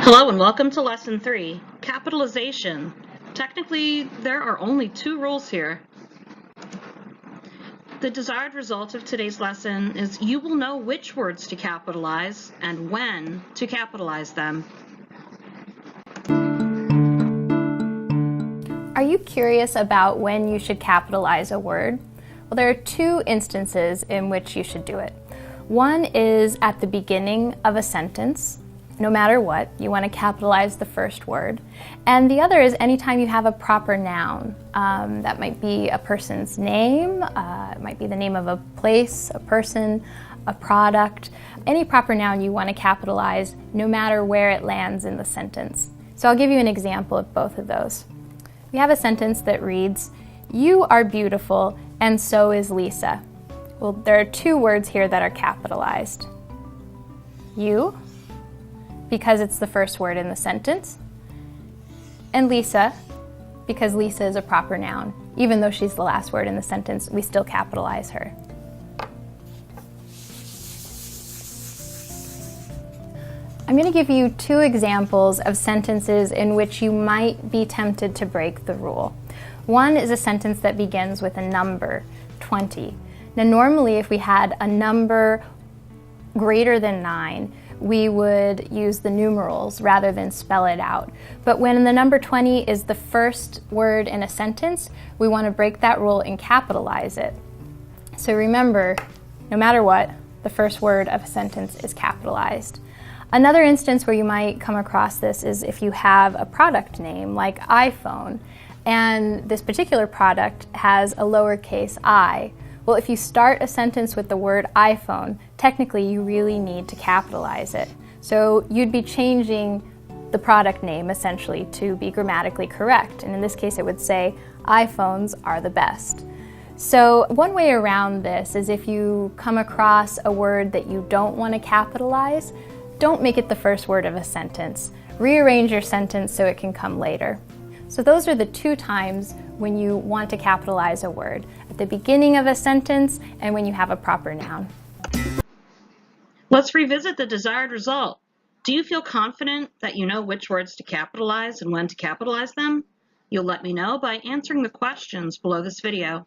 Hello and welcome to Lesson 3, Capitalization. Technically, there are only two rules here. The desired result of today's lesson is you will know which words to capitalize and when to capitalize them. Are you curious about when you should capitalize a word? Well, there are two instances in which you should do it. One is at the beginning of a sentence. No matter what, you want to capitalize the first word. And the other is anytime you have a proper noun. That might be a person's name, it might be the name of a place, a person, a product. Any proper noun you want to capitalize no matter where it lands in the sentence. So I'll give you an example of both of those. We have a sentence that reads, "You are beautiful and so is Lisa." Well, there are two words here that are capitalized. You, because it's the first word in the sentence, and Lisa, because Lisa is a proper noun. Even though she's the last word in the sentence, we still capitalize her. I'm going to give you two examples of sentences in which you might be tempted to break the rule. One is a sentence that begins with a number, 20. Now normally if we had a number greater than 9, we would use the numerals rather than spell it out. But when the number 20 is the first word in a sentence, we want to break that rule and capitalize it. So remember, no matter what, the first word of a sentence is capitalized. Another instance where you might come across this is if you have a product name like iPhone, and this particular product has a lowercase I. Well, if you start a sentence with the word iPhone, technically you really need to capitalize it. So you'd be changing the product name essentially to be grammatically correct. And in this case it would say, iPhones are the best. So one way around this is if you come across a word that you don't want to capitalize, don't make it the first word of a sentence. Rearrange your sentence so it can come later. So those are the two times when you want to capitalize a word, at the beginning of a sentence and when you have a proper noun. Let's revisit the desired result. Do you feel confident that you know which words to capitalize and when to capitalize them? You'll let me know by answering the questions below this video.